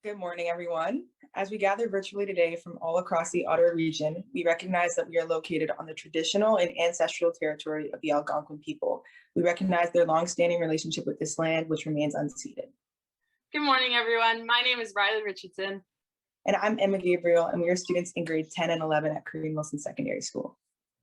Good morning, everyone. As we gather virtually today from all across the Ottawa region, we recognize that we are located on the traditional and ancestral territory of the Algonquin people. We recognize their longstanding relationship with this land, which remains unceded. Good morning, everyone. My name is Riley Richardson. And I'm Emma Gabriel, and we are students in grade 10 and 11 at Cairine Wilson Secondary School.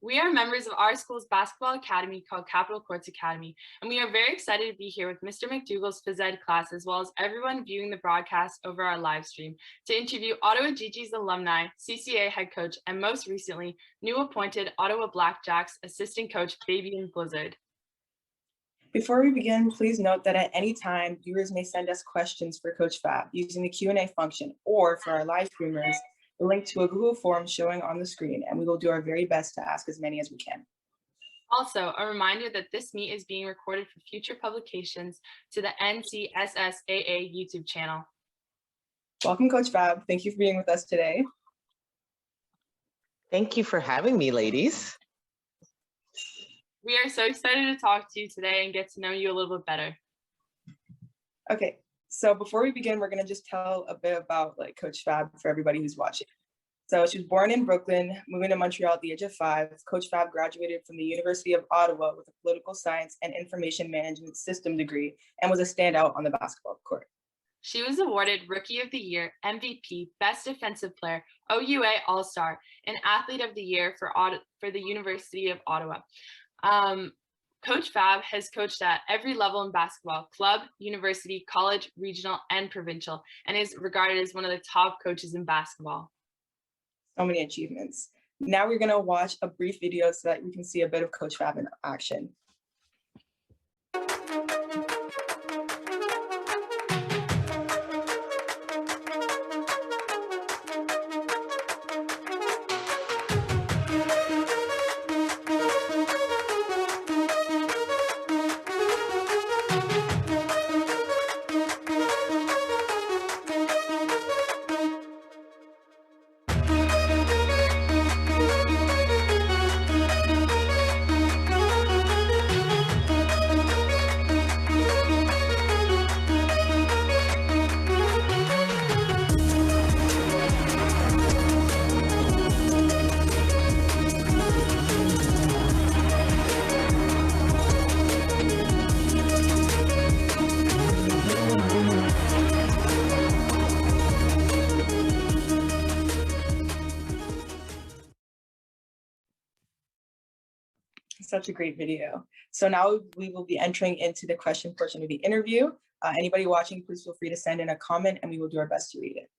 We are members of our school's basketball academy called Capitol Courts Academy, and we are very excited to be here with Mr. McDougall's phys ed class, as well as everyone viewing the broadcast over our live stream, to interview Ottawa Gigi's alumni, CCA head coach, and most recently, new appointed Ottawa Blackjacks assistant coach, Fabienne Blizzard. Before we begin, please note that at any time, viewers may send us questions for Coach Fab using the Q&A function, or for our live streamers, the link to a Google form showing on the screen, and we will do our very best to ask as many as we can. Also, a reminder that this meet is being recorded for future publications to the NCSSAA YouTube channel. Welcome, Coach Fab. Thank you for being with us today. Thank you for having me, ladies. We are so excited to talk to you today and get to know you a little bit better. Okay, so before we begin, we're going to just tell a bit about Coach Fab for everybody who's watching. So she was born in Brooklyn, moving to Montreal at the age of 5. Coach Fab graduated from the University of Ottawa with a political science and information management system degree and was a standout on the basketball court. She was awarded Rookie of the Year, MVP, Best Defensive Player, OUA All-Star, and Athlete of the Year for the University of Ottawa. Coach Fab has coached at every level in basketball: club, university, college, regional, and provincial, and is regarded as one of the top coaches in basketball. So many achievements. Now we're going to watch a brief video so that we can see a bit of Coach Fab in action. Such a great video. So now we will be entering into the question portion of the interview. Anybody watching, please feel free to send in a comment and we will do our best to read it.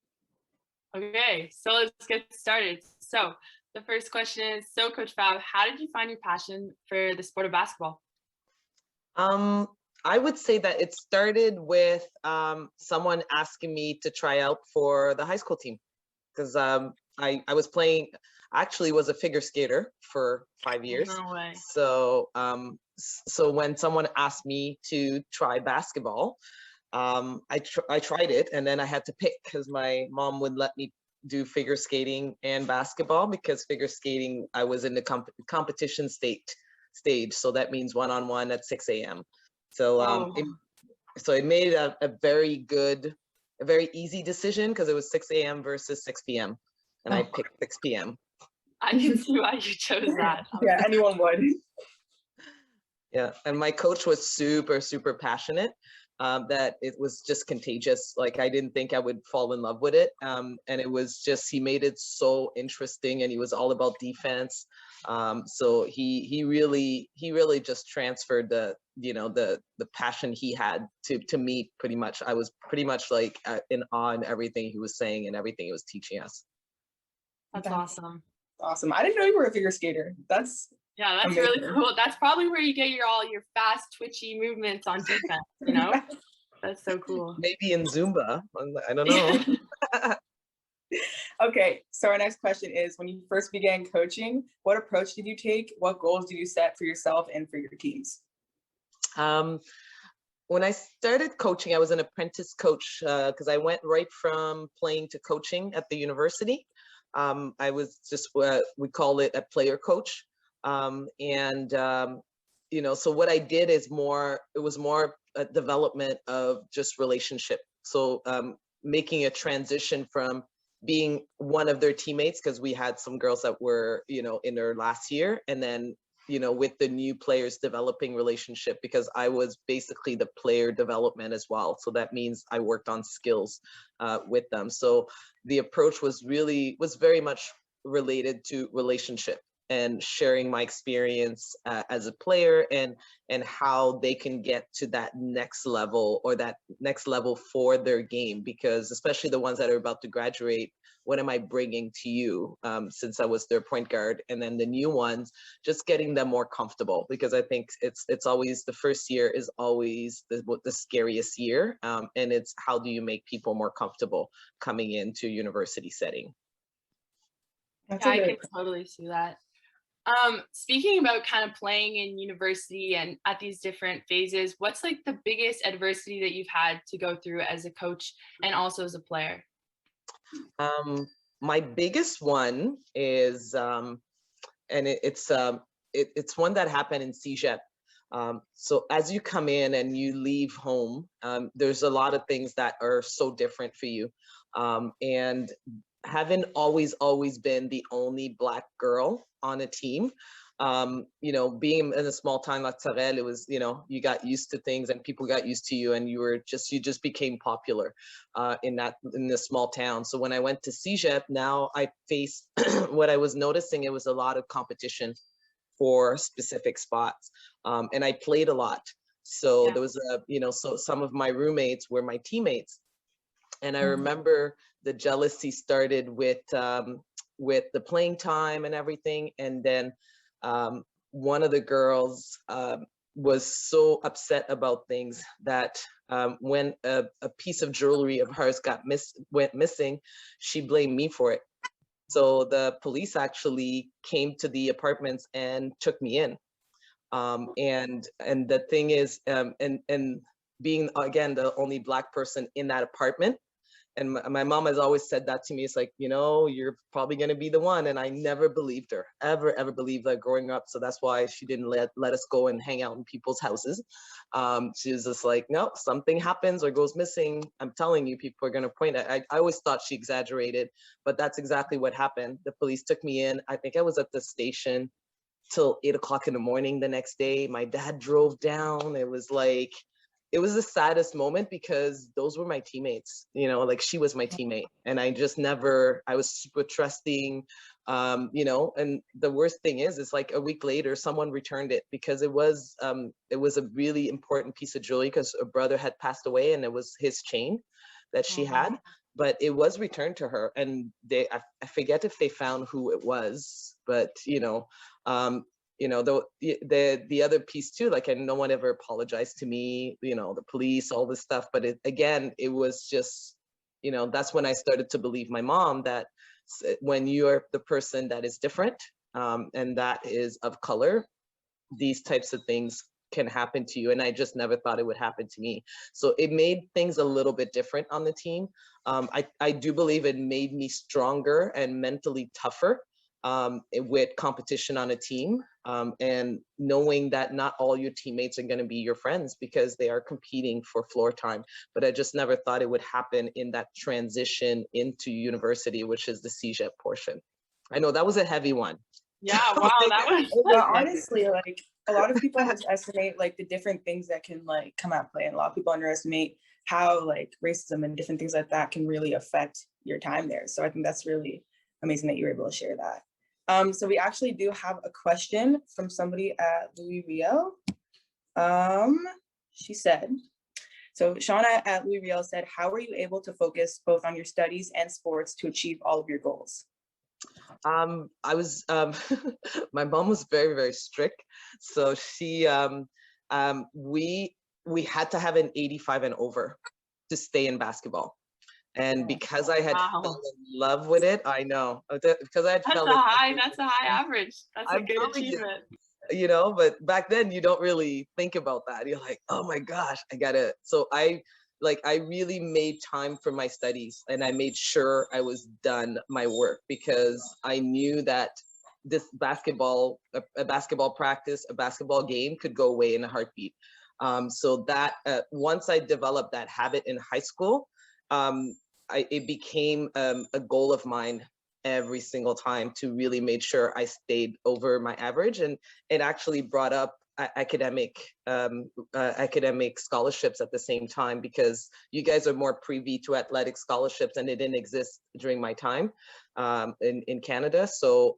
Okay, so let's get started. So the first question is, so Coach Fab, how did you find your passion for the sport of basketball? I would say that it started with someone asking me to try out for the high school team, because I was playing, actually was a figure skater for 5 years. No way. So so when someone asked me to try basketball, I tried it, and then I had to pick because my mom wouldn't let me do figure skating and basketball, because figure skating I was in the competition stage, so that means one-on-one at 6 a.m. So it made a very easy decision, because it was 6 a.m. versus 6 p.m. and I picked 6 p.m. I can see why you chose that. Yeah, anyone would. Yeah, and my coach was super, super passionate, that it was just contagious. Like, I didn't think I would fall in love with it. And it was just, he made it so interesting, and he was all about defense. So he really just transferred the passion he had to me. Pretty much, I was pretty much like in awe in everything he was saying and everything he was teaching us. That's awesome. Awesome. I didn't know you were a figure skater. That's amazing. Really cool. That's probably where you get all your fast, twitchy movements on defense, you know? That's so cool. Maybe in Zumba, I don't know. Okay, so our next question is, when you first began coaching, what approach did you take? What goals did you set for yourself and for your teams? When I started coaching, I was an apprentice coach, because I went right from playing to coaching at the university. I was just, we call it a player coach. So what I did is it was more a development of just relationship. So making a transition from being one of their teammates, because we had some girls that were, you know, in their last year, and then, you know, with the new players developing relationship, because I was basically the player development as well. So that means I worked on skills with them. So the approach was very much related to relationship and sharing my experience as a player, and how they can get to that next level, or that next level for their game, because especially the ones that are about to graduate, what am I bringing to you, since I was their point guard, and then the new ones, just getting them more comfortable, because I think it's always, the first year is always the scariest year, and it's how do you make people more comfortable coming into university setting. That's Yeah, a I really can totally see that. Speaking about kind of playing in university and at these different phases, what's like the biggest adversity that you've had to go through as a coach and also as a player? My biggest one is, and it's one that happened in CEGEP. So as you come in and you leave home, there's a lot of things that are so different for you. And having always been the only Black girl on a team, you know, being in a small town like Sorel, it was, you know, you got used to things and people got used to you, and you just became popular in this small town. So when I went to CEGEP, now I faced what I was noticing, it was a lot of competition for specific spots, and I played a lot. So there was so some of my roommates were my teammates, and I remember the jealousy started with the playing time and everything. And then one of the girls was so upset about things that when a piece of jewelry of hers went missing, she blamed me for it. So the police actually came to the apartments and took me in. And the thing is, and being, again, the only Black person in that apartment, and my mom has always said that to me. It's like, you know, you're probably going to be the one. And I never believed her, ever believed her growing up. So that's why she didn't let us go and hang out in people's houses. She was just like, no, something happens or goes missing, I'm telling you, people are going to point at. I always thought she exaggerated, but that's exactly what happened. The police took me in. I think I was at the station till 8 o'clock in the morning the next day. My dad drove down. It was the saddest moment, because those were my teammates, you know, like she was my teammate, and I was super trusting, you know, and the worst thing is like a week later, someone returned it, because it was a really important piece of jewelry, because a brother had passed away and it was his chain that she had, but it was returned to her. And I forget if they found who it was, but you know, the other piece too, like, and no one ever apologized to me, you know, the police, all this stuff. But it was just, you know, that's when I started to believe my mom, that when you're the person that is different, and that is of color, these types of things can happen to you. And I just never thought it would happen to me. So it made things a little bit different on the team. I do believe it made me stronger and mentally tougher, with competition on a team, and knowing that not all your teammates are going to be your friends, because they are competing for floor time. But I just never thought it would happen in that transition into university, which is the CEGEP portion. I know that was a heavy one. Yeah, wow, that was. But honestly, like, a lot of people underestimate like the different things that can like come at play, and a lot of people underestimate how like racism and different things like that can really affect your time there. So I think that's really amazing that you were able to share that. So we actually do have a question from somebody at Louis Riel. She said, so Shauna at Louis Riel said, how were you able to focus both on your studies and sports to achieve all of your goals? I was, my mom was very, very strict. So she, we had to have an 85 and over to stay in basketball. And because I had fallen in love with it, I know, because I had That's a high average. That's a good achievement. You know, but back then you don't really think about that. You're like, oh my gosh, I gotta. So I really made time for my studies, and I made sure I was done my work, because I knew that this basketball, a basketball practice, a basketball game could go away in a heartbeat. So that once I developed that habit in high school, it became a goal of mine every single time to really make sure I stayed over my average, and it actually brought up academic scholarships at the same time, because you guys are more privy to athletic scholarships and it didn't exist during my time in Canada. So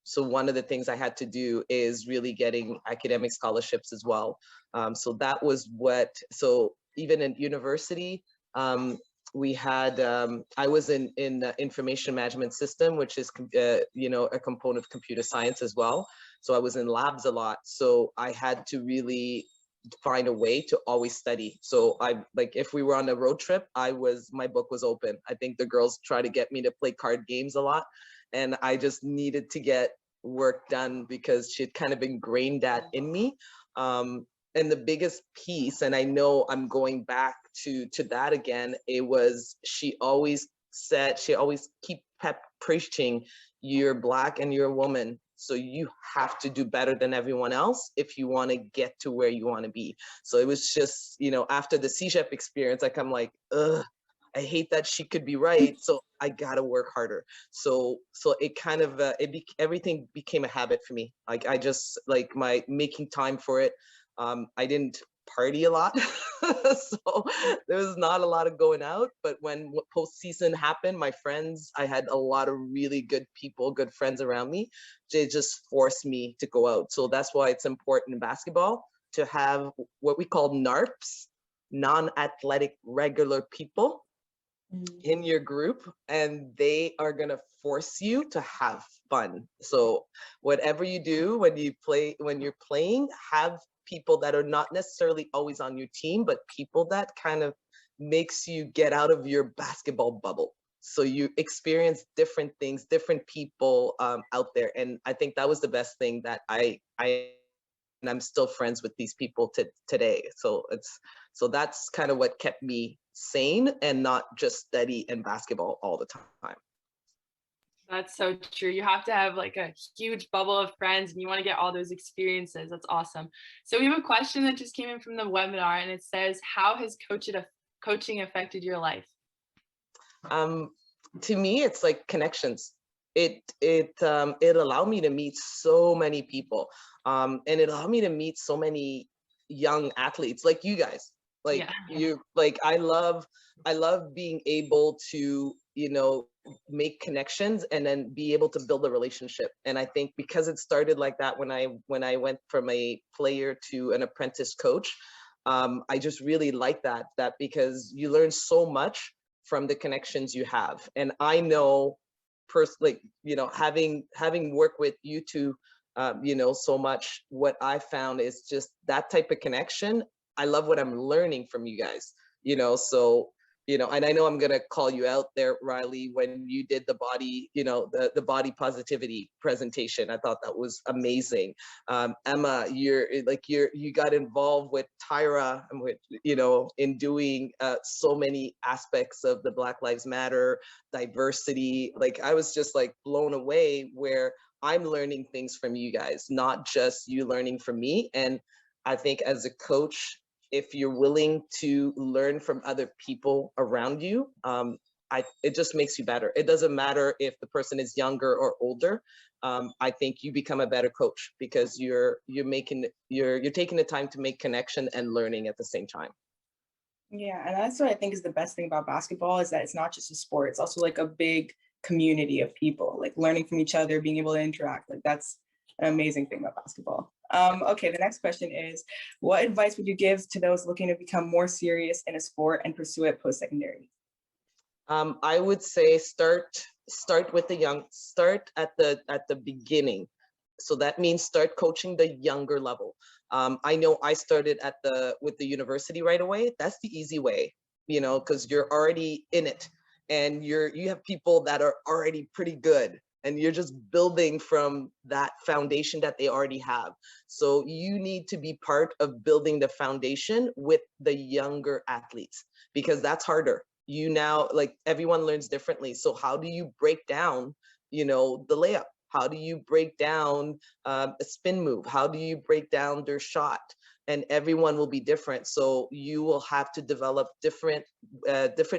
so one of the things I had to do is really getting academic scholarships as well. So that was so even in university, we had, I was in information management system, which is, you know, a component of computer science as well. So I was in labs a lot. So I had to really find a way to always study. So like, if we were on a road trip, my book was open. I think the girls try to get me to play card games a lot. And I just needed to get work done because she'd kind of ingrained that in me. And the biggest piece, and I know I'm going back to that again, it was, she always kept preaching, you're Black and you're a woman, so you have to do better than everyone else if you want to get to where you want to be. So it was just, you know, after the CEGEP experience, like, I'm like, ugh, I hate that she could be right, so I gotta work harder. So it kind of everything became a habit for me. Like, I just, like, my making time for it. I didn't party a lot, so there was not a lot of going out. But when postseason happened, my friends, I had a lot of really good people, good friends around me. They just forced me to go out. So that's why it's important in basketball to have what we call NARPs, non-athletic regular people, in your group, and they are gonna force you to have fun. So whatever you do when you're playing, have people that are not necessarily always on your team, but people that kind of makes you get out of your basketball bubble. So you experience different things, different people out there. And I think that was the best thing that and I'm still friends with these people today. So that's kind of what kept me sane and not just study and basketball all the time. That's so true. You have to have like a huge bubble of friends and you want to get all those experiences. That's awesome. So we have a question that just came in from the webinar, and it says, how has coaching affected your life? To me, it's like connections. It allowed me to meet so many people, and it allowed me to meet so many young athletes like you guys. Like, Yeah. I love being able to, you know, make connections and then be able to build a relationship. And I think because it started like that when I went from a player to an apprentice coach, I just really like that because you learn so much from the connections you have. And I know personally, you know, having worked with you two, you know, so much, what I found is just that type of connection. I love what I'm learning from you guys, you know. So, you know, and I know I'm gonna call you out there, Riley, when you did the body, you know, the body positivity presentation. I thought that was amazing. Emma, you got involved with Tyra, and with, you know, in doing so many aspects of the Black Lives Matter, diversity. Like, I was just like blown away, where I'm learning things from you guys, not just you learning from me. And I think as a coach, if you're willing to learn from other people around you, it just makes you better. It doesn't matter if the person is younger or older. I think you become a better coach because you're taking the time to make connection and learning at the same time. Yeah, and that's what I think is the best thing about basketball, is that it's not just a sport, it's also like a big community of people, like learning from each other, being able to interact. Like, that's an amazing thing about basketball. Okay, the next question is, what advice would you give to those looking to become more serious in a sport and pursue it post-secondary? I would say start with the young, start at the beginning. So that means start coaching the younger level. I know I started with the university right away. That's the easy way, you know, because you're already in it, and you have people that are already pretty good, and you're just building from that foundation that they already have. So you need to be part of building the foundation with the younger athletes, because that's harder. You now, like, everyone learns differently. So how do you break down, you know, the layup? How do you break down a spin move? How do you break down their shot? and everyone will be different. So you will have to develop different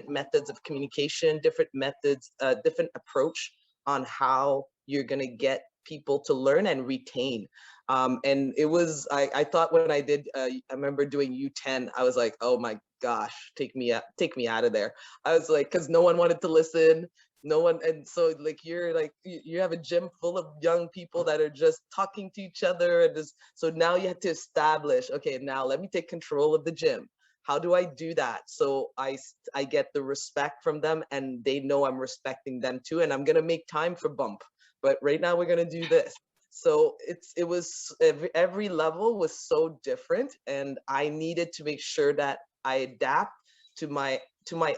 methods of communication, different methods, different approach on how you're gonna get people to learn and retain. And it was, I thought when I did, I remember doing U10, I was like, oh my gosh, take me out of there. I was like, because no one wanted to listen, no one, and so like you're like you have a gym full of young people that are just talking to each other, and just, so now you have to establish, okay, now let me take control of the gym. How do I do that? So I get the respect from them, and they know I'm respecting them too, and I'm gonna make time for bump. But right now we're gonna do this. So it was every level was so different, and I needed to make sure that I adapt to my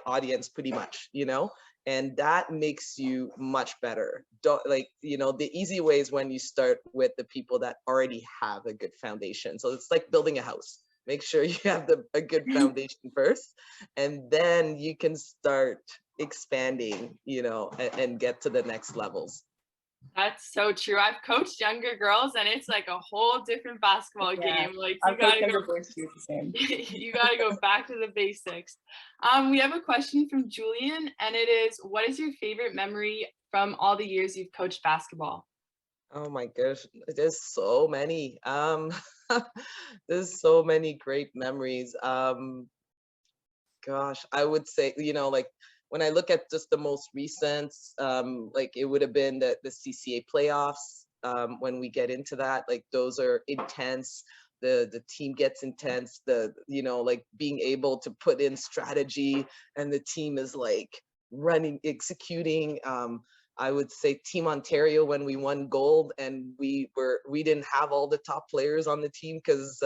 audience pretty much, you know, and that makes you much better. Don't, like, you know, the easy way is when you start with the people that already have a good foundation. So it's like building a house. Make sure you have a good foundation first, and then you can start expanding, you know, and get to the next levels. That's so true. I've coached younger girls, and it's like a whole different basketball Yeah, game. Like I've coached younger boys too, it's the same. you gotta go back to the basics. We have a question from Julian, and it is, what is your favorite memory from all the years you've coached basketball? Oh my gosh, there's so many. There's so many great memories. Gosh, I would say, you know, like when I look at just the most recent, like it would have been the CCA playoffs. When we get into that, like those are intense. The team gets intense. You know, like being able to put in strategy, and the team is like running, executing. I would say Team Ontario, when we won gold, and we didn't have all the top players on the team because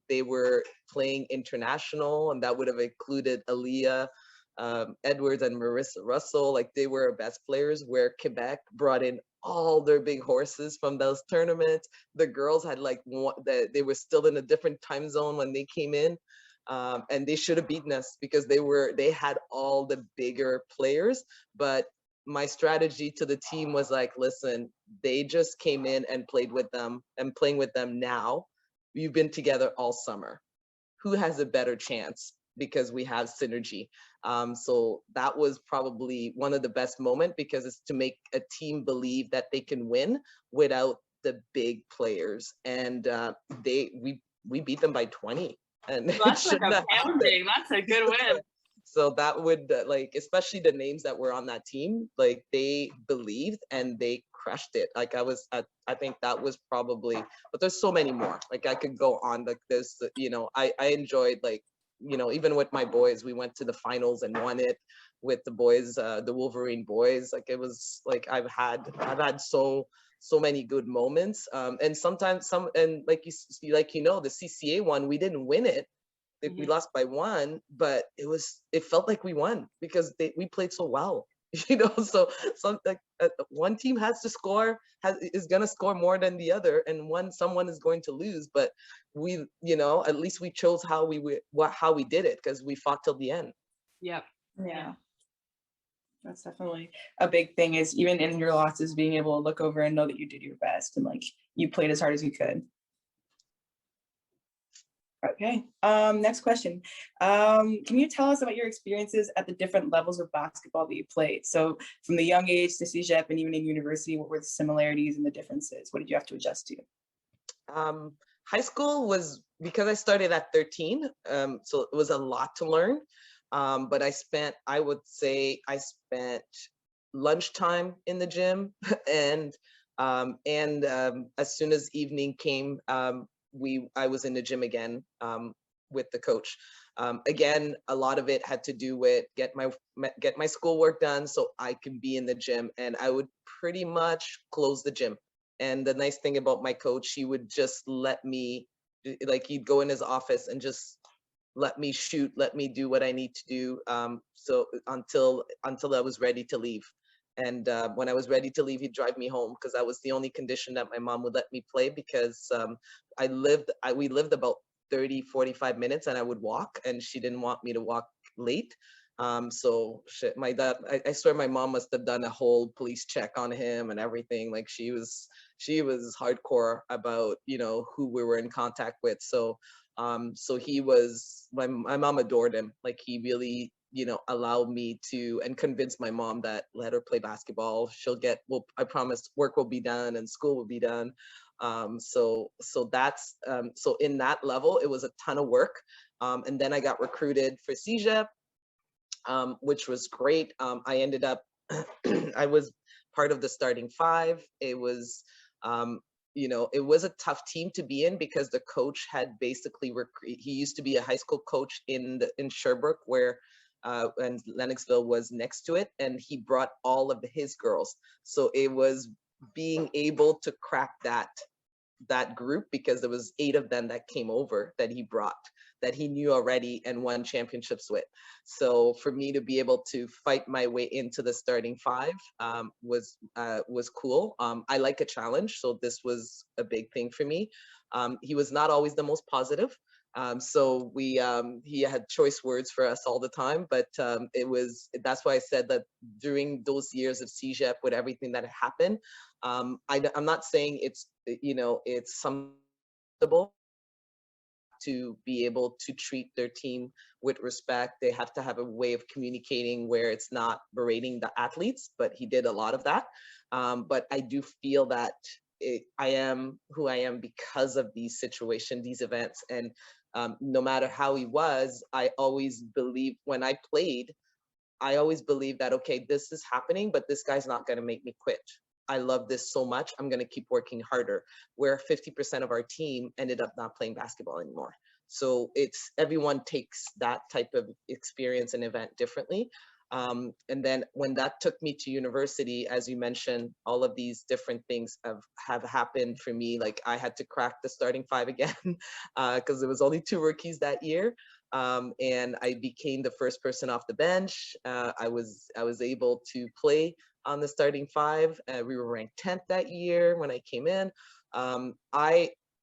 they were playing international, and that would have included Aaliyah Edwards and Marissa Russell. Like they were our best players, where Quebec brought in all their big horses from those tournaments. The girls had like they were still in a different time zone when they came in. And they should have beaten us because they had all the bigger players. But my strategy to the team was like, listen, they just came in and played with them, and playing with them now. We've been together all summer. Who has a better chance? Because we have synergy. So that was probably one of the best moments, because it's to make a team believe that they can win without the big players. And we beat them by 20. And Well, that's like a pounding. That's a good win. So that would like, especially the names that were on that team, like they believed and they crushed it. Like I think that was probably, but there's so many more. Like I could go on like this, you know, I enjoyed, like, you know, even with my boys, we went to the finals and won it with the boys, the Wolverine boys. Like it was like, I've had so many good moments. And sometimes like you know, the CCA one, we didn't win it. We lost by 1, but it felt like we won because we played so well, you know. So like one team has to score, is gonna score more than the other, and someone is going to lose. But we, you know, at least we chose how we did it, because we fought till the end. Yep. Yeah. That's definitely a big thing, is even in your losses, being able to look over and know that you did your best and like you played as hard as you could. Okay, next question. Can you tell us about your experiences at the different levels of basketball that you played? So from the young age to CEGEP and even in university, what were the similarities and the differences? What did you have to adjust to? High school was, because I started at 13, so it was a lot to learn. But I would say I spent lunchtime in the gym, and as soon as evening came, I was in the gym again with the coach. Again, a lot of it had to do with get my schoolwork done so I could be in the gym, and I would pretty much close the gym. And the nice thing about my coach, he would just let me, like, he'd go in his office and just let me shoot, let me do what I need to do. So until I was ready to leave. And when I was ready to leave, he'd drive me home, because that was the only condition that my mom would let me play, because we lived about 30-45 minutes, and I would walk, and she didn't want me to walk late. So shit, my dad, I swear my mom must have done a whole police check on him and everything. Like she was hardcore about, you know, who we were in contact with. So So he was, my mom adored him. Like he really, you know, allowed me to, and convinced my mom that let her play basketball. She'll get, well, I promised work will be done and school will be done. So that's, so in that level, it was a ton of work. And then I got recruited for CEGEP, which was great. I ended up, I was part of the starting five. It was, you know, it was a tough team to be in because the coach had basically, he used to be a high school coach in Sherbrooke, where, and Lennoxville was next to it, and he brought all of his girls. So it was being able to crack that group, because there was 8 of them that came over that he brought, that he knew already and won championships with. So for me to be able to fight my way into the starting 5 was cool. I like a challenge, so this was a big thing for me. He was not always the most positive. So he had choice words for us all the time, but that's why I said that during those years of CEGEP, with everything that had happened, I'm not saying it's, you know, it's comfortable to be able to treat their team with respect. They have to have a way of communicating where it's not berating the athletes, but he did a lot of that. But I do feel that I am who I am because of these situations, these events. And no matter how he was, I always believed when I played, I always believed that, okay, this is happening, but this guy's not going to make me quit. I love this so much, I'm going to keep working harder. Where 50% of our team ended up not playing basketball anymore. So it's, everyone takes that type of experience and event differently. And then when that took me to university, as you mentioned, all of these different things have happened for me. Like I had to crack the starting 5 again, because there was only 2 rookies that year. And I became the first person off the bench. I was able to play on the starting 5. We were ranked 10th that year when I came in.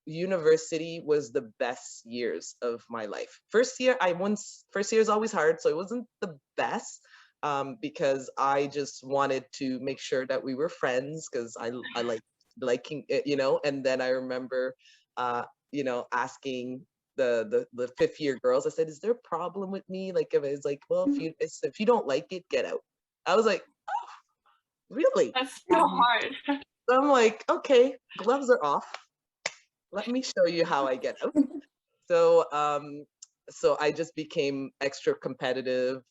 University was the best years of my life. First year is always hard, so it wasn't the best, because I just wanted to make sure that we were friends, because I like liking it, you know. And then I remember, you know, asking the 5th year girls, I said, is there a problem with me? Like, if it's like, well, if you don't like it, get out. I was like, oh, really? That's so hard. So I'm like, okay, gloves are off. Let me show you how I get out. So, so I just became extra competitive,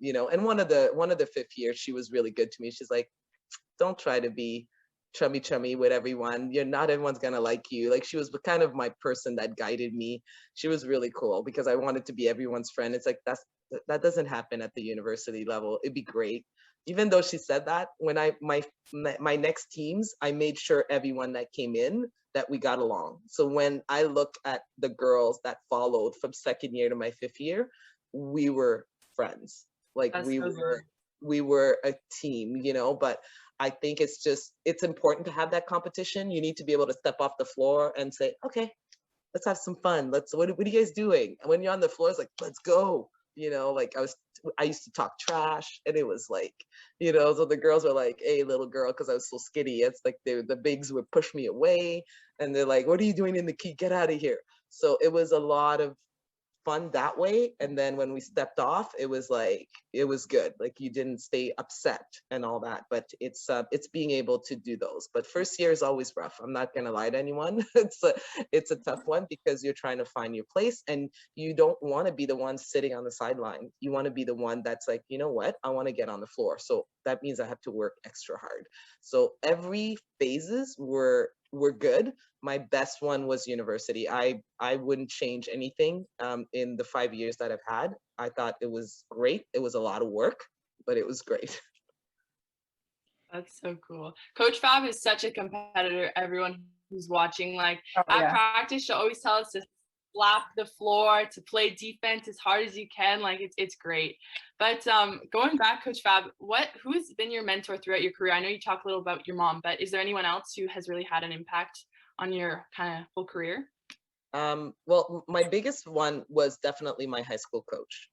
you know. And one of the 5th years, she was really good to me. She's like, don't try to be chummy with everyone. Not everyone's gonna like you. Like, she was kind of my person that guided me. She was really cool because I wanted to be everyone's friend. It's like, that doesn't happen at the university level. It'd be great. Even though she said that, when my next teams, I made sure everyone that came in, that we got along. So when I looked at the girls that followed from 2nd year to my 5th year, we were friends. Like, we were a team, you know. But I think it's important to have that competition. You need to be able to step off the floor and say, okay, let's have some fun. What are you guys doing? And when you're on the floor, it's like, let's go. You know, like I used to talk trash, and it was like, you know, so the girls were like, hey, little girl, because I was so skinny. It's like the bigs would push me away, and they're like, what are you doing in the key? Get out of here. So it was a lot of fun that way. And then when we stepped off, it was like, it was good. Like, you didn't stay upset and all that. But it's being able to do those. But first year is always rough. I'm not gonna lie to anyone. It's a tough one, because you're trying to find your place, and you don't want to be the one sitting on the sideline. You want to be the one that's like, you know what, I want to get on the floor. So that means I have to work extra hard. So every phases were good. My best one was university. I wouldn't change anything in the 5 years that I've had. I thought it was great. It was a lot of work, but it was great. That's so cool. Coach Fab is such a competitor. Everyone who's watching, like, at practice, she'll always tell us to slap the floor, to play defense as hard as you can. Like, it's great. But going back, Coach Fab, who's been your mentor throughout your career? I know you talked a little about your mom, but is there anyone else who has really had an impact on your kind of whole career? Well, my biggest one was definitely my high school coach.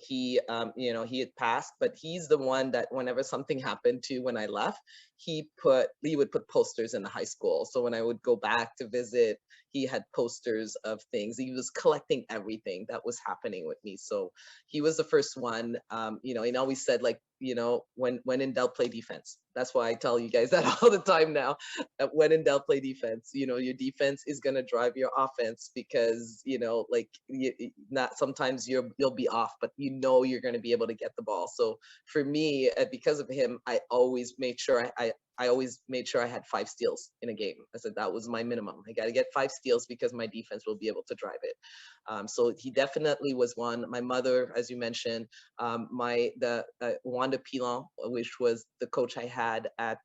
He, he had passed, but he's the one that whenever something happened to when I left, he would put posters in the high school. So when I would go back to visit, he had posters of things. He was collecting everything that was happening with me. So he was the first one. He always said, like, when in doubt, play defense. That's why I tell you guys that all the time now. When in doubt, play defense. Your defense is gonna drive your offense because not sometimes you'll be off, but you're gonna be able to get the ball. So for me, because of him, I always made sure I always made sure I had 5 steals in a game. I said that was my minimum. I got to get 5 steals because my defense will be able to drive it. So he definitely was one. My mother, as you mentioned, Wanda Pilon, which was the coach I had at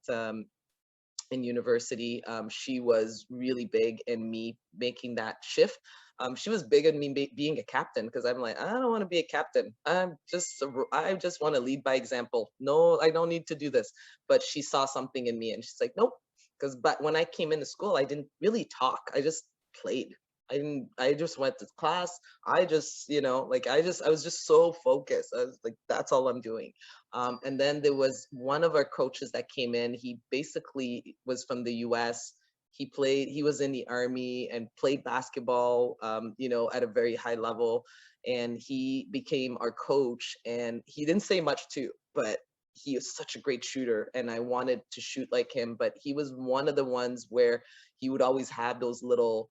in university, she was really big in me making that shift. She was big in me being a captain because I'm like, I don't want to be a captain. I just want to lead by example. No, I don't need to do this. But she saw something in me and she's like, nope. But when I came into school, I didn't really talk. I just played. I just went to class. I was just so focused. I was like, that's all I'm doing. And then there was one of our coaches that came in. He basically was from the US. He was in the army and played basketball, at a very high level. And he became our coach, and he didn't say much too, but he was such a great shooter and I wanted to shoot like him. But he was one of the ones where he would always have those little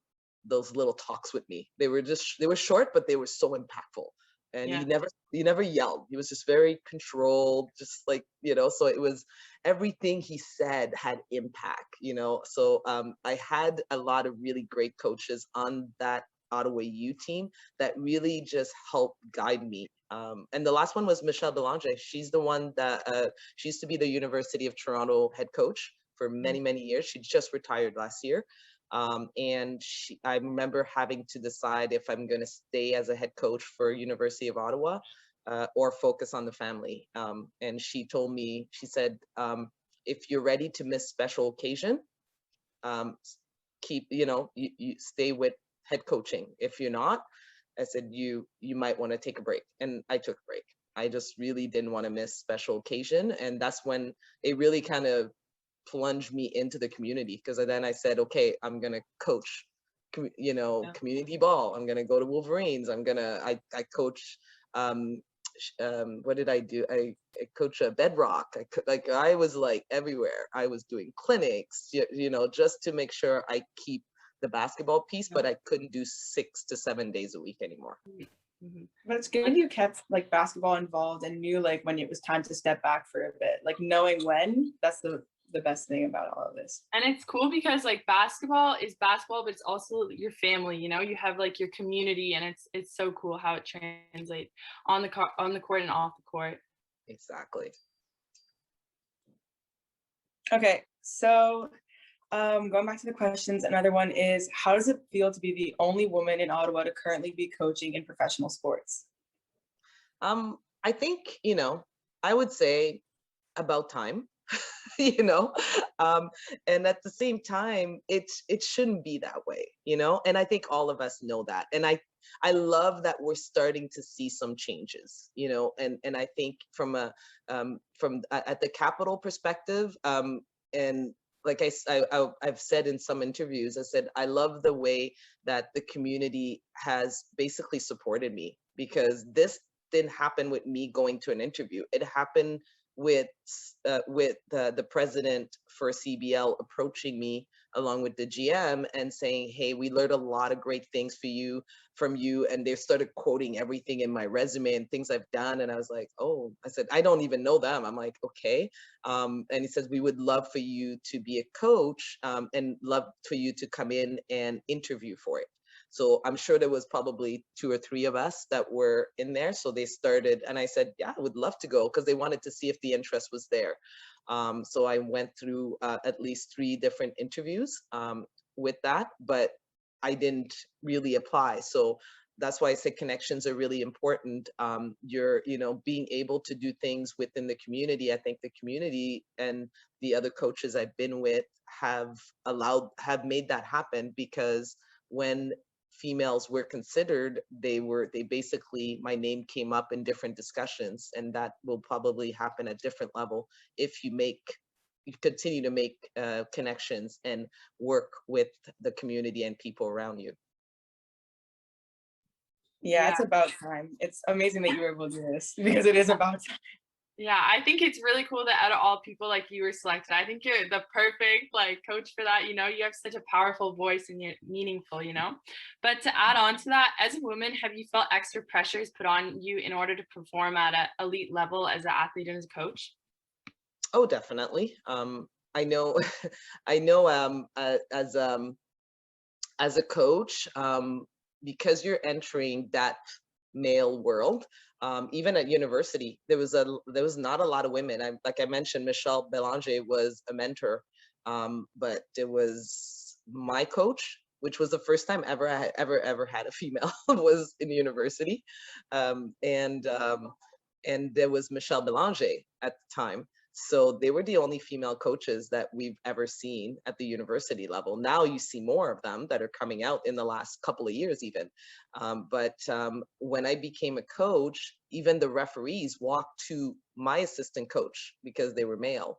talks with me. They were short, but they were so impactful. And Yeah. he never yelled. He was just very controlled, just like, so it was everything he said had impact, So I had a lot of really great coaches on that Ottawa U team that really just helped guide me. And the last one was Michelle Delanger. She's the one that she used to be the University of Toronto head coach for many, many years. She just retired last year. And I remember having to decide if I'm going to stay as a head coach for University of Ottawa or focus on the family. And she told me, she said, if you're ready to miss special occasion, keep, you stay with head coaching. If you're not, I said, you might want to take a break. And I took a break. I just really didn't want to miss special occasion. And that's when it really kind of plunged me into the community, because then I said, okay, I'm gonna coach, community ball. I'm gonna go to Wolverines. I coach. What did I do? I coach a Bedrock. I was like everywhere. I was doing clinics, just to make sure I keep the basketball piece, but I couldn't do 6 to 7 days a week anymore. Mm-hmm. But it's good you kept like basketball involved and knew like when it was time to step back for a bit, like knowing when. That's the best thing about all of this. And it's cool because like basketball is basketball, but it's also your family, you have like your community, and it's so cool how it translates on the court and off the court. Exactly. Okay, so going back to the questions, another one is, how does it feel to be the only woman in Ottawa to currently be coaching in professional sports? I think, I would say about time. And at the same time, it shouldn't be that way, and I think all of us know that. And I love that we're starting to see some changes, and I think from at the capital perspective, and like I've said in some interviews, I said, I love the way that the community has basically supported me, because this didn't happen with me going to an interview. It happened with the president for CBL approaching me along with the GM and saying, hey, we learned a lot of great things from you. And they started quoting everything in my resume and things I've done. And I was like, oh, I said, I don't even know them. I'm like, okay. And he says, we would love for you to be a coach and love for you to come in and interview for it. So I'm sure there was probably 2 or 3 of us that were in there. So they started, and I said, yeah, I would love to go, because they wanted to see if the interest was there. So I went through at least 3 different interviews with that, but I didn't really apply. So that's why I say connections are really important. You're, being able to do things within the community. I think the community and the other coaches I've been with have made that happen, because when females were considered, they basically, my name came up in different discussions, and that will probably happen at different level if you continue to make connections and work with the community and people around you. Yeah, it's about time. It's amazing that you were able to do this, because it is about time. Yeah, I think it's really cool that out of all people, like, you were selected. I think you're the perfect, like, coach for that. You know, you have such a powerful voice and you're meaningful, you know. But to add on to that, as a woman, have you felt extra pressures put on you in order to perform at an elite level as an athlete and as a coach? Oh, definitely. I know, I know, as a coach, because you're entering that male world, even at university, there was not a lot of women. Like I mentioned, Michelle Belanger was a mentor, but it was my coach, which was the first time ever I had ever had a female was in university, and there was Michelle Belanger at the time. So they were the only female coaches that we've ever seen at the university level. Now you see more of them that are coming out in the last couple of years even. But when I became a coach, even the referees walked to my assistant coach because they were male.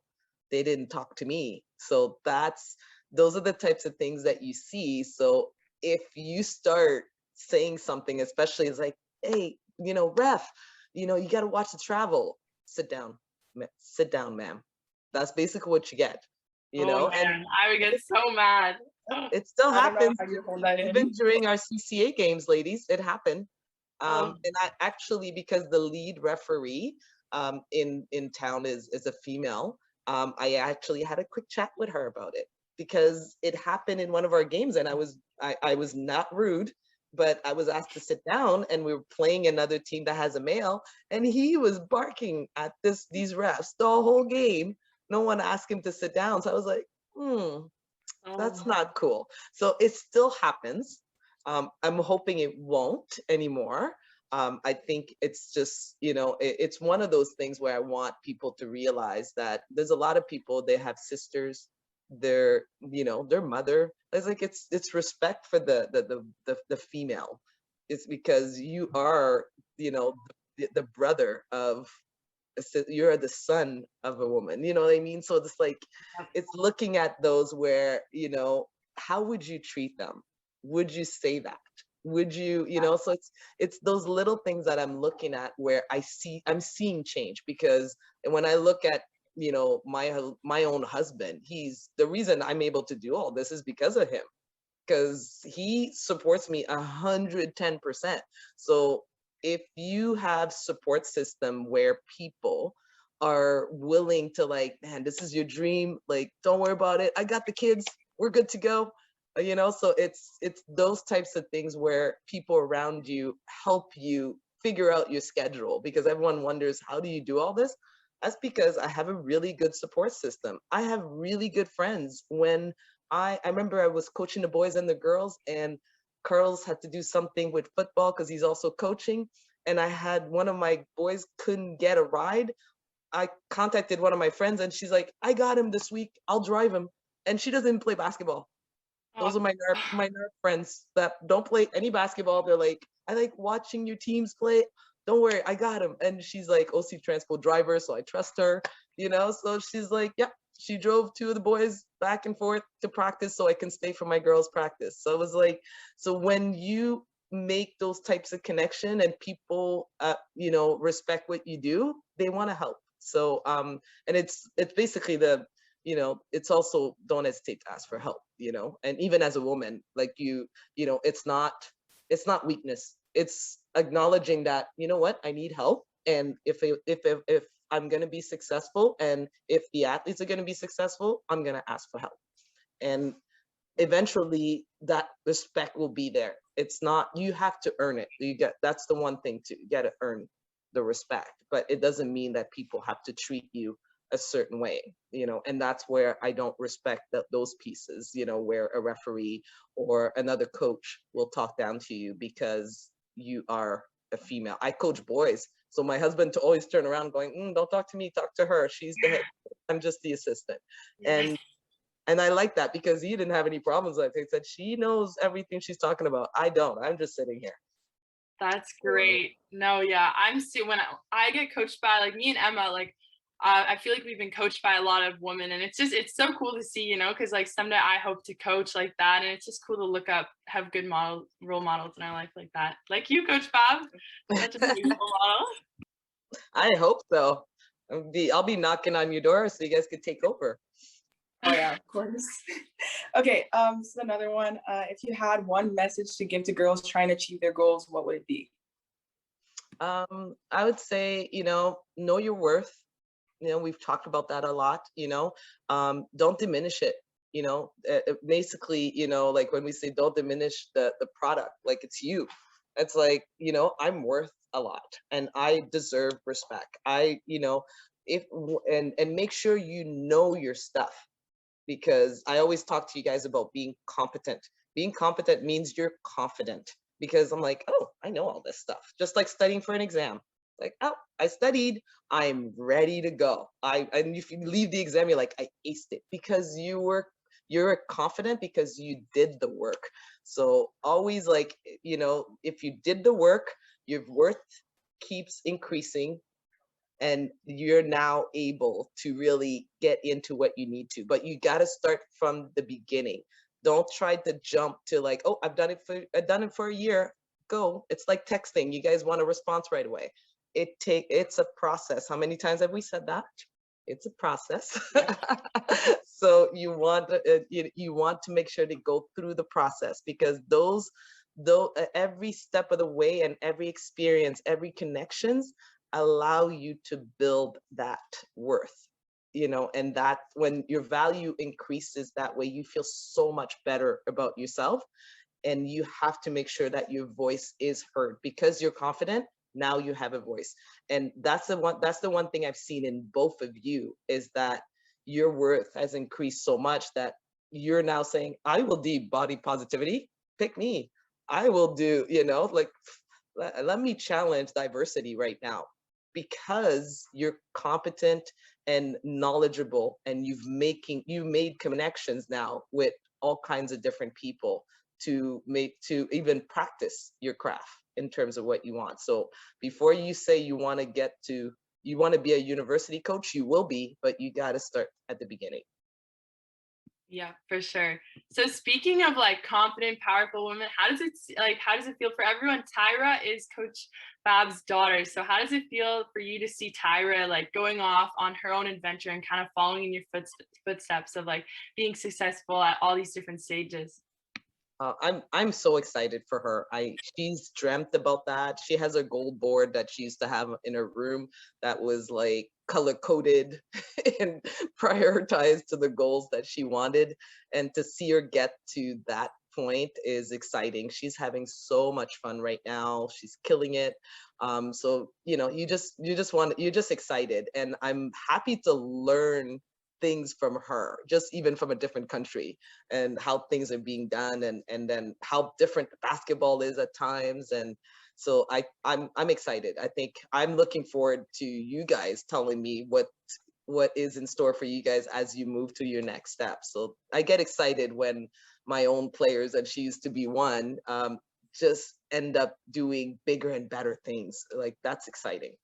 They didn't talk to me. So those are the types of things that you see. So if you start saying something, especially it's like, hey, ref, you got to watch the travel, sit down, ma'am. That's basically what you get, Oh and man, I would get so mad. it still I don't know happens how you hold that even in. during our CCA games, ladies. It happened. Oh. And I actually, because the lead referee in town is a female, I actually had a quick chat with her about it because it happened in one of our games, and I was not rude, but I was asked to sit down, and we were playing another team that has a male, and he was barking at these refs the whole game. No one asked him to sit down, so I was like, that's not cool. So it still happens. I'm hoping it won't anymore. I think it's just, it's one of those things where I want people to realize that there's a lot of people, they have sisters, their mother. It's like, it's respect for the female. It's because you are, the brother of, you're the son of a woman, you know what I mean? So it's like, it's looking at those where, how would you treat them? Would you say that? Would you, so it's those little things that I'm looking at where I'm seeing change. Because when I look at, my own husband, the reason I'm able to do all this is because of him, because he supports me 110%. So if you have support system where people are willing to, like, man, this is your dream, like, don't worry about it, I got the kids, we're good to go, so it's those types of things where people around you help you figure out your schedule, because everyone wonders, how do you do all this? That's because I have a really good support system. I have really good friends. When I remember I was coaching the boys and the girls, and Carl's had to do something with football because he's also coaching, and I had one of my boys couldn't get a ride. I contacted one of my friends, and she's like, I got him this week, I'll drive him. And she doesn't play basketball. Those are my nerd friends that don't play any basketball. They're like, I like watching your teams play. Don't worry, I got him. And she's like OC transport driver, so I trust her, So she's like, yep. She drove two of the boys back and forth to practice so I can stay for my girls' practice. So it was like, so when you make those types of connection and people, respect what you do, they want to help. So, and it's basically it's also, don't hesitate to ask for help, and even as a woman, like it's not weakness. It's acknowledging that, what, I need help. And if I'm going to be successful, and if the athletes are going to be successful, I'm going to ask for help. And eventually that respect will be there. It's not, you have to earn it. That's the one thing too, you got to earn the respect, but it doesn't mean that people have to treat you a certain way, and that's where I don't respect those pieces, where a referee or another coach will talk down to you because you are a female. I coach boys, so my husband to always turn around going, don't talk to me, talk to her, she's the head, I'm just the assistant. And And I like that because he didn't have any problems with it. He said, she knows everything she's talking about. I don't. I'm just sitting here. That's great. No, yeah, when I get coached by like me and Emma, like I feel like we've been coached by a lot of women, and it's so cool to see, because like someday I hope to coach like that, and it's just cool to look up, have good role models in our life like that, like you, Coach Bob, such a big role model. I hope so. I'll be knocking on your door so you guys could take over. Oh yeah, of course. Okay, so another one. If you had one message to give to girls trying to achieve their goals, what would it be? I would say, know your worth. We've talked about that a lot, don't diminish it, basically, like when we say don't diminish the product, like it's you. It's like, I'm worth a lot and I deserve respect. And make sure you know your stuff, because I always talk to you guys about being competent. Being competent means you're confident, because I'm like, oh, I know all this stuff. Just like studying for an exam. Like, oh, I studied, I'm ready to go. And if you leave the exam, you're like, I aced it, because you're confident because you did the work. So always like, if you did the work, your worth keeps increasing, and you're now able to really get into what you need to. But you got to start from the beginning. Don't try to jump to like, oh, I've done it for a year. Go. It's like texting. You guys want a response right away. It's a process. How many times have we said that? It's a process. So you want to make sure to go through the process, because every step of the way and every experience, every connections allow you to build that worth, and that when your value increases that way, you feel so much better about yourself. And you have to make sure that your voice is heard, because you're confident. Now you have a voice. And that's the one thing I've seen in both of you, is that your worth has increased so much that you're now saying, I will do body positivity, pick me. I will do, like, let me challenge diversity right now, because you're competent and knowledgeable, and you made connections now with all kinds of different people to even practice your craft in terms of what you want. So before you say you want to be a university coach, you will be, but you got to start at the beginning. Yeah, for sure. So speaking of like confident, powerful women, how does it feel for everyone? Tyra is Coach Fab's daughter. So how does it feel for you to see Tyra like going off on her own adventure and kind of following in your footsteps of like being successful at all these different stages? I'm so excited for her. She's dreamt about that. She has a goal board that she used to have in her room that was like color coded and prioritized to the goals that she wanted. And to see her get to that point is exciting. She's having so much fun right now. She's killing it. So you're just excited, and I'm happy to learn things from her, just even from a different country, and how things are being done, and then how different basketball is at times. And so I'm excited. I think I'm looking forward to you guys telling me what is in store for you guys as you move to your next step. So I get excited when my own players, and she used to be one, just end up doing bigger and better things. Like, that's exciting.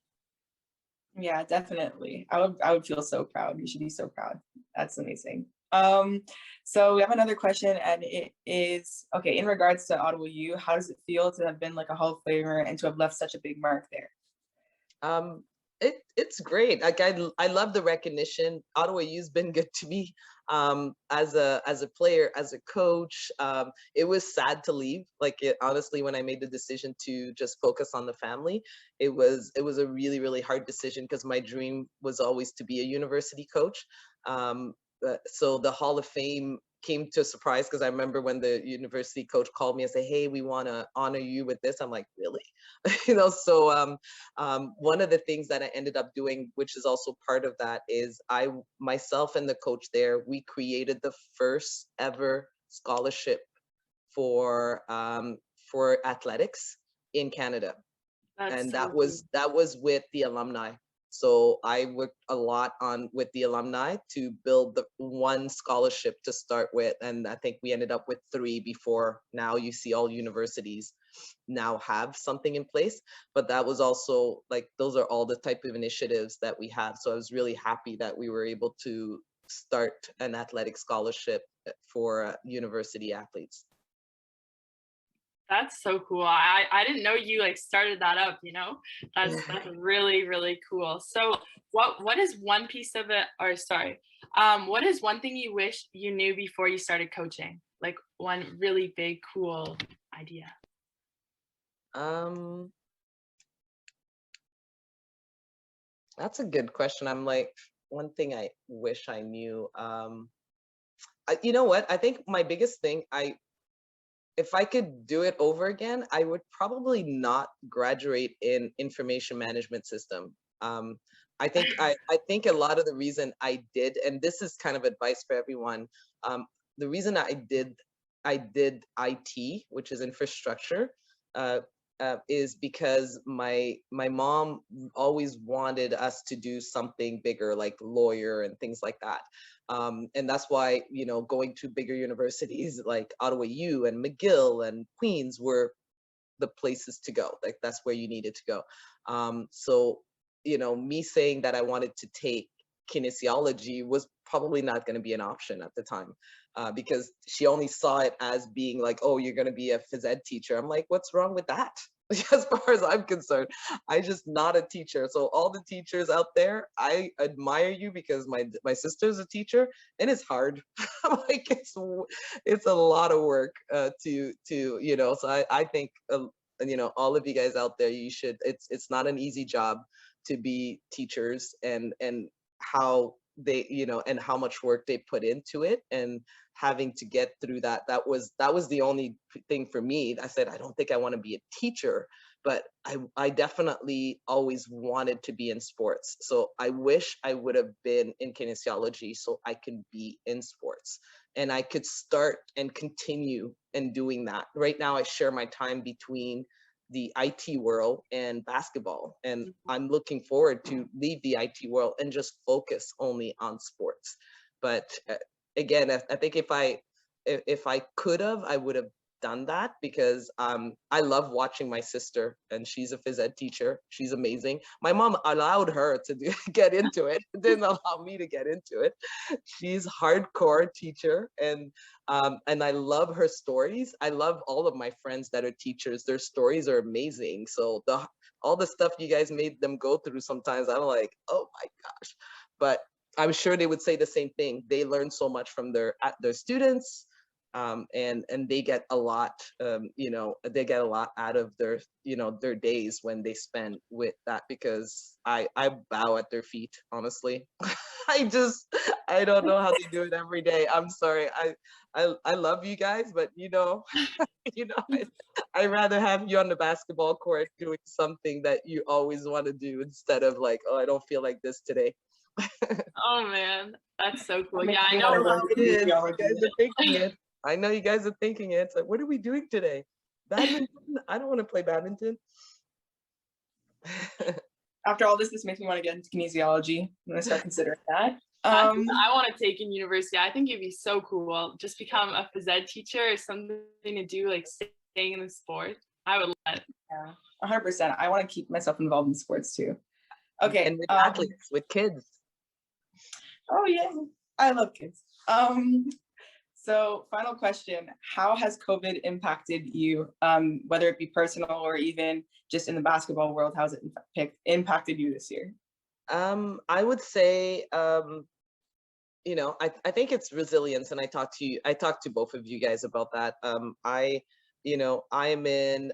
Yeah, definitely. I would feel so proud. You should be so proud. That's amazing. So we have another question, and it is, okay, in regards to Ottawa U, how does it feel to have been like a Hall of Famer and to have left such a big mark there? It's great. Like, I love the recognition. Ottawa U's been good to me, as a player, as a coach. It was sad to leave. Like, honestly, when I made the decision to just focus on the family, it was a really, really hard decision, because my dream was always to be a university coach. So the Hall of Fame came to a surprise, because I remember when the university coach called me and said, hey, we want to honor you with this. I'm like, really? So one of the things that I ended up doing, which is also part of that, is myself and the coach there, we created the first ever scholarship for athletics in Canada. That's And so that was with the alumni. So I worked a lot with the alumni to build the one scholarship to start with. And I think we ended up with 3 before now you see all universities now have something in place. But that was also like, those are all the type of initiatives that we have. So I was really happy that we were able to start an athletic scholarship for university athletes. That's so cool. I didn't know you like started that up, you know? That's really, really cool. So what is one piece of it, or sorry, what is one thing you wish you knew before you started coaching? Like one really big, cool idea. That's a good question. I'm like, one thing I wish I knew. You know what? I think my biggest thing, if I could do it over again, I would probably not graduate in information management system. I think I think a lot of the reason I did, and this is kind of advice for everyone, the reason I did IT, which is infrastructure, is because my mom always wanted us to do something bigger, like lawyer and things like that. And that's why, you know, going to bigger universities like Ottawa U and McGill and Queens were the places to go. Like that's where you needed to go. So, you know, me saying that I wanted to take kinesiology was probably not going to be an option at the time, because she only saw it as being like, oh, you're going to be a phys ed teacher. I'm like, what's wrong with that? As far as I'm concerned, I'm just not a teacher. So all the teachers out there, I admire you, because my sister's a teacher and it's hard. Like it's a lot of work to you know. So I think you know, all of you guys out there, you should. It's not an easy job to be teachers, and how they, you know, and how much work they put into it, and having to get through that was the only thing for me. I said, I don't think I want to be a teacher, but I definitely always wanted to be in sports. So I wish I would have been in kinesiology so I could be in sports and I could start and continue in doing that. Right now I share my time between the IT world and basketball, and I'm looking forward to leave the IT world and just focus only on sports. But again, I think if I could have, I would have done that, because I love watching my sister, and she's a phys ed teacher. She's amazing. My mom allowed her to get into it, didn't allow me to get into it. She's hardcore teacher, and I love her stories. I love all of my friends that are teachers. Their stories are amazing. So all the stuff you guys made them go through, sometimes I'm like, oh my gosh. But I'm sure they would say the same thing. They learn so much from their students, and they get a lot, you know, they get a lot out of their, you know, their days when they spend with that, because I bow at their feet, honestly. I don't know how they do it every day. I'm sorry. I love you guys, but you know, you know, I'd rather have you on the basketball court doing something that you always want to do, instead of like, oh, I don't feel like this today. Oh man, that's so cool. That Yeah, makes I me know. wanna learn It is. You kinesiology. guys are thinking it. I know you guys are thinking it. It's like, what are we doing today? Badminton? I don't want to play badminton. After all this makes me want to get into kinesiology. I'm gonna start considering that. I want to take in university. I think it'd be so cool. Just become a phys ed teacher or something to do, like staying in the sport. I would love it. Yeah, 100%. I want to keep myself involved in sports too. Okay. And with athletes, with kids. Oh yeah, I love kids. So final question, how has COVID impacted you, whether it be personal or even just in the basketball world? How's it impacted you this year? I would say, you know, I think it's resilience, and I talked to both of you guys about that. You know, I'm in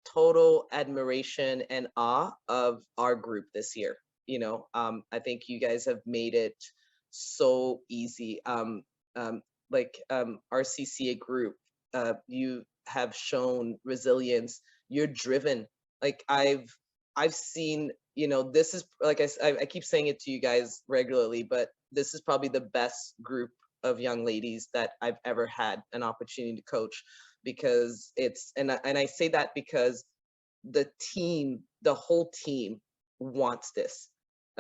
total admiration and awe of our group this year. You know, I think you guys have made it so easy. Our CCA group, you have shown resilience. You're driven. Like I've seen, you know, this is, like I keep saying it to you guys regularly, but this is probably the best group of young ladies that I've ever had an opportunity to coach, because it's, and I say that because the whole team wants this.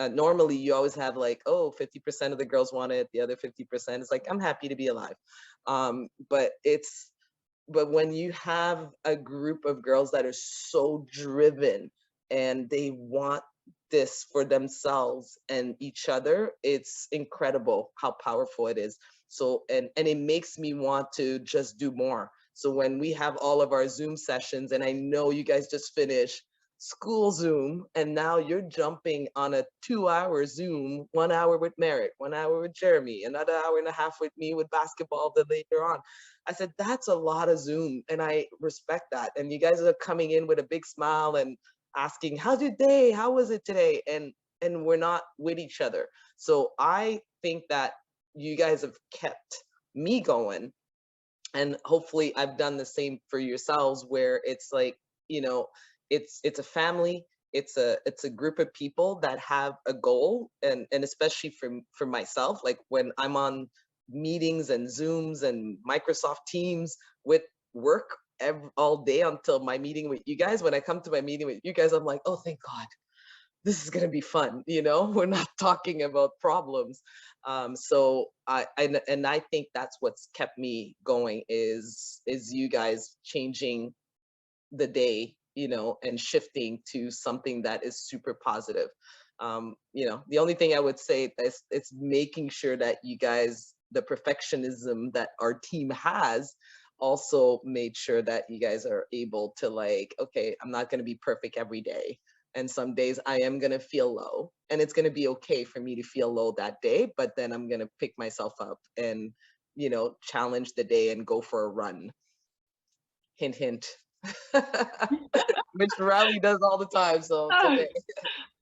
normally you always have like, oh, 50% of the girls want it, the other 50% is like, I'm happy to be alive. But when you have a group of girls that are so driven and they want this for themselves and each other, it's incredible how powerful it is. So, and it makes me want to just do more. So when we have all of our Zoom sessions, and I know you guys just finished school Zoom, and now you're jumping on a 2-hour Zoom, 1 hour with Merrick, 1 hour with Jeremy, another hour and a half with me with basketball the later on. I said, that's a lot of Zoom, and I respect that. And you guys are coming in with a big smile and asking, how's your day? How was it today? And we're not with each other. So I think that you guys have kept me going. And hopefully I've done the same for yourselves, where it's like, you know, it's a family, it's a group of people that have a goal. And especially for myself, like when I'm on meetings and Zooms and Microsoft Teams with work all day until my meeting with you guys, when I come to my meeting with you guys, I'm like, oh, thank God, this is going to be fun. You know, we're not talking about problems. So I think that's what's kept me going is you guys changing the day, you know, and shifting to something that is super positive. You know, the only thing I would say is it's making sure that you guys, the perfectionism that our team has, also made sure that you guys are able to like, okay, I'm not going to be perfect every day. And some days I am going to feel low, and it's going to be okay for me to feel low that day, but then I'm going to pick myself up and, you know, challenge the day and go for a run. Hint, hint. Which Riley does all the time, so it's okay.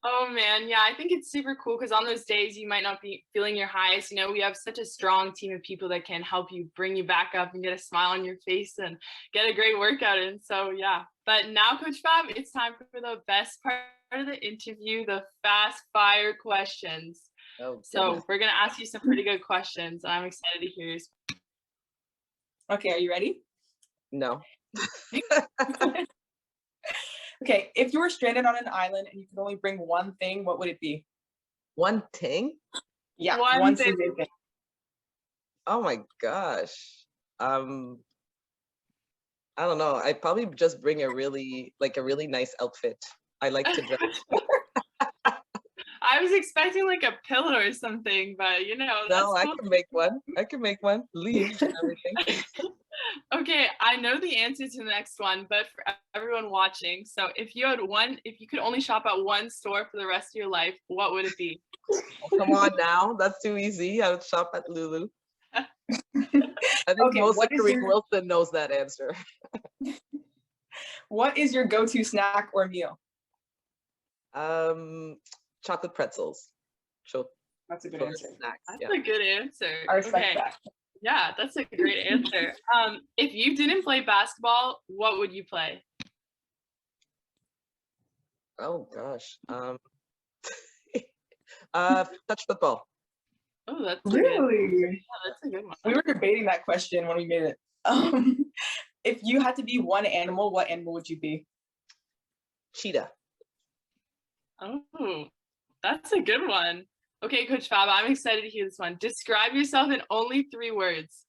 Oh man, yeah, I think it's super cool because on those days you might not be feeling your highest, you know, we have such a strong team of people that can help you bring you back up and get a smile on your face and get a great workout in. So yeah, but now Coach Fab, it's time for the best part of the interview, the fast fire questions. Oh, so we're gonna ask you some pretty good questions, and I'm excited to hear yours. Okay, are you ready? No. Okay, if you were stranded on an island and you could only bring one thing, what would it be? One thing? Yeah, one thing. Oh my gosh. I don't know. I'd probably just bring a really nice outfit. I like to dress. I was expecting like a pillow or something, but you know, that's no, cool. I can make one. Leaves and everything. Okay, I know the answer to the next one, but for everyone watching, so if you could only shop at one store for the rest of your life, what would it be? Oh, come on now, that's too easy. I would shop at Lulu. I think most of Cairine Wilson knows that answer. What is your go-to snack or meal? Chocolate pretzels. That's a good answer. That's a good answer. I respect that. Yeah, that's a great answer. If you didn't play basketball, what would you play? Oh gosh. Touch football. Oh, that's really? That's a good one. We were debating that question when we made it. If you had to be one animal, what animal would you be? Cheetah. Oh, that's a good one. Okay, Coach Fab, I'm excited to hear this one. Describe yourself in only 3 words.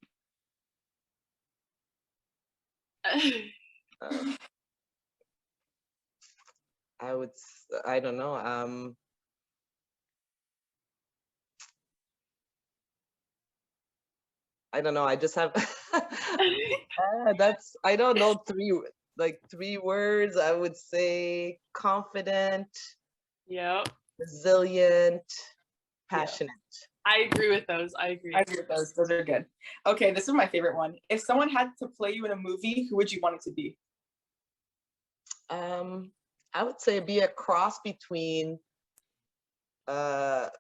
I don't know. I don't know. I just have I don't know 3 words. I would say confident. Yep. Resilient, passionate. Yeah. I agree with those. I agree with those. Those are good. Okay, this is my favorite one. If someone had to play you in a movie, who would you want it to be? I would say be a cross between Whoopi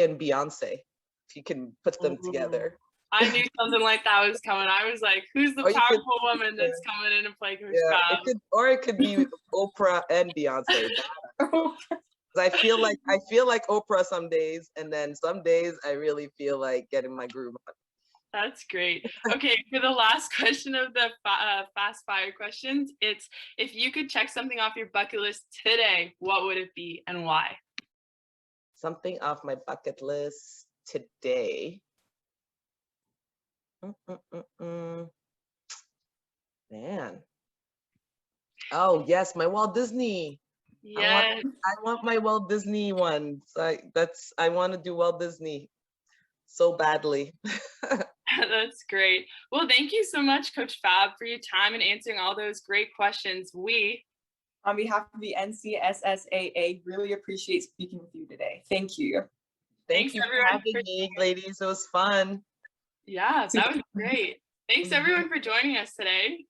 and Beyonce. If you can put them together. I knew something like that was coming. I was like, who's the powerful woman that's coming in and playing Coach Fab? It could be Oprah and Beyonce. I feel like Oprah some days, and then some days I really feel like getting my groove on. That's great. Okay, for the last question of the fast fire questions, it's if you could check something off your bucket list today, what would it be and why? something off my bucket list today. Man. Oh yes, my Walt Disney. Yes, I want my Walt Disney one. So I want to do Walt Disney so badly. that's great. Well, thank you so much, Coach Fab, for your time and answering all those great questions. We, On behalf of the NCSSAA, really appreciate speaking with you today. Thank you. Thank Thanks, you for everyone, having for- me, ladies. It was fun. yeah, that was great. Thanks everyone for joining us today.